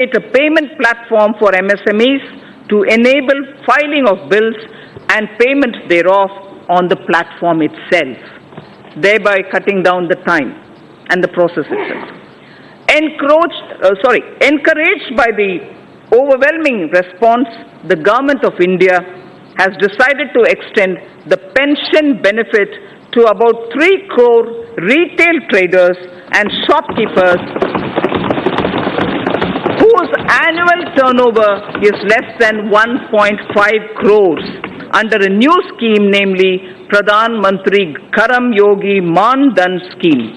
a payment platform for MSMEs to enable filing of bills and payment thereof on the platform itself, thereby cutting down the time and the process itself. Encouraged by the overwhelming response, the Government of India has decided to extend the pension benefit to about 3 crore retail traders and shopkeepers whose annual turnover is less than 1.5 crores under a new scheme, namely Pradhan Mantri Karam Yogi Man Dhan scheme.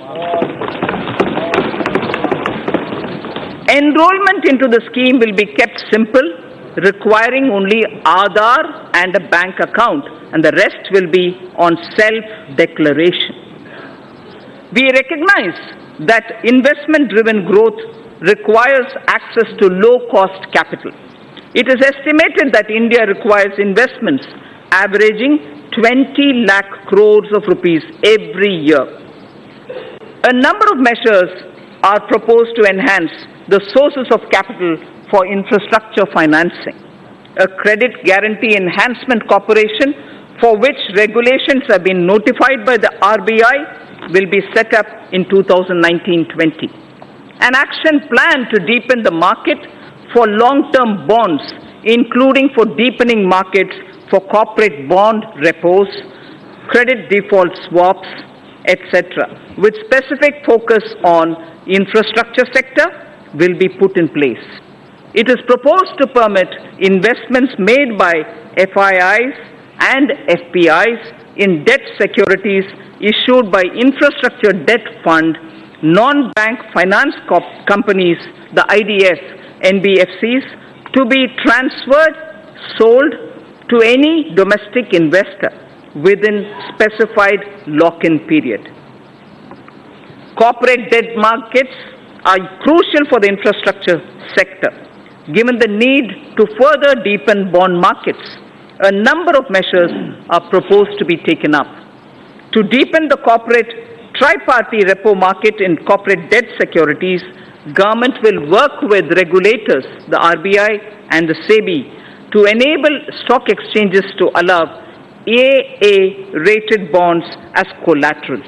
Enrollment into the scheme will be kept simple, requiring only Aadhaar and a bank account, and the rest will be on self-declaration. We recognize that investment-driven growth requires access to low-cost capital. It is estimated that India requires investments averaging 20 lakh crores of rupees every year. A number of measures are proposed to enhance the sources of capital for infrastructure financing. A Credit Guarantee Enhancement Corporation, for which regulations have been notified by the RBI, will be set up in 2019-20. An action plan to deepen the market for long-term bonds, including for deepening markets for corporate bond repos, credit default swaps, etc., with specific focus on infrastructure sector, will be put in place. It is proposed to permit investments made by FIIs and FPIs in debt securities issued by Infrastructure Debt Fund, non-bank finance companies, the IDF, NBFCs, to be transferred, sold to any domestic investor within specified lock-in period. Corporate debt markets are crucial for the infrastructure sector. Given the need to further deepen bond markets, a number of measures are proposed to be taken up. To deepen the corporate tri-party repo market in corporate debt securities, government will work with regulators, the RBI and the SEBI, to enable stock exchanges to allow AA-rated bonds as collaterals.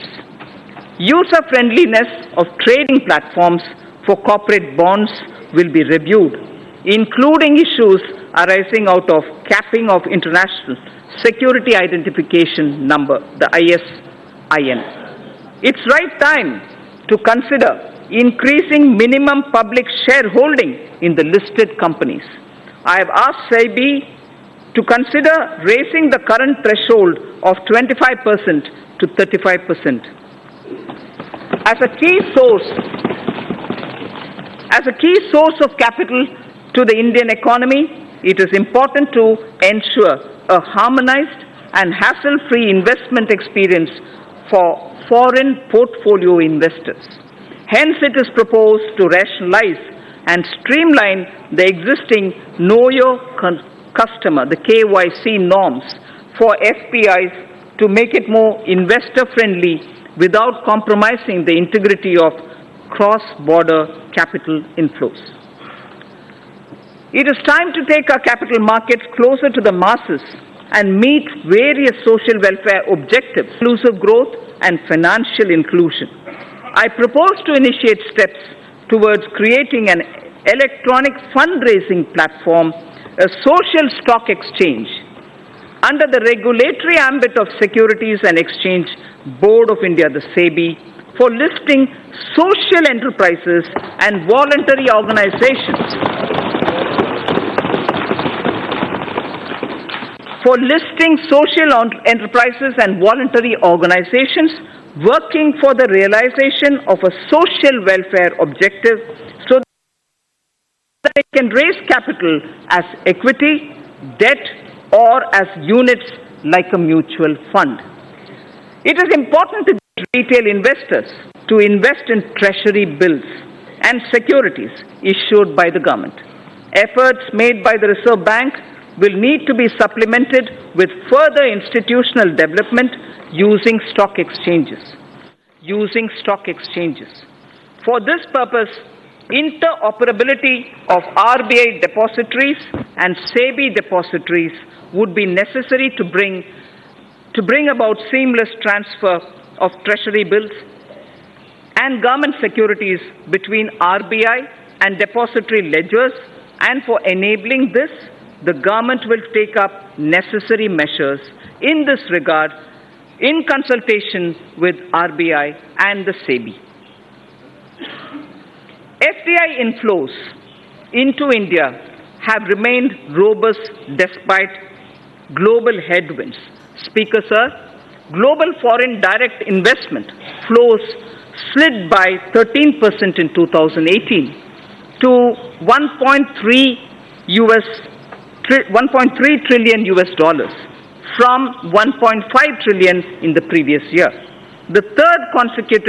User-friendliness of trading platforms for corporate bonds will be reviewed, including issues arising out of capping of International Security Identification Number, the ISIN. It's right time to consider increasing minimum public shareholding in the listed companies. I have asked SEBI to consider raising the current threshold of 25% to 35%. As a key source of capital to the Indian economy, it is important to ensure a harmonized and hassle-free investment experience for foreign portfolio investors. Hence, it is proposed to rationalize and streamline the existing Know Your Customer, the KYC norms for FPIs to make it more investor-friendly without compromising the integrity of cross-border capital inflows. It is time to take our capital markets closer to the masses and meet various social welfare objectives, inclusive growth and financial inclusion. I propose to initiate steps towards creating an electronic fundraising platform, a social stock exchange, under the regulatory ambit of Securities and Exchange Board of India, the SEBI, for listing social enterprises and voluntary organizations. For listing social enterprises and voluntary organizations working for the realization of a social welfare objective so that they can raise capital as equity, debt, or as units like a mutual fund. It is important to get retail investors to invest in treasury bills and securities issued by the government. Efforts made by the Reserve Bank will need to be supplemented with further institutional development using stock exchanges. For this purpose, Interoperability of RBI depositories and SEBI depositories would be necessary to bring about seamless transfer of treasury bills and government securities between RBI and depository ledgers, and for enabling this, the government will take up necessary measures in this regard in consultation with RBI and the SEBI. FDI inflows into India have remained robust despite global headwinds. Speaker, sir, global foreign direct investment flows slid by 13% in 2018 to 1.3 trillion US dollars from 1.5 trillion in the previous year. The third consecutive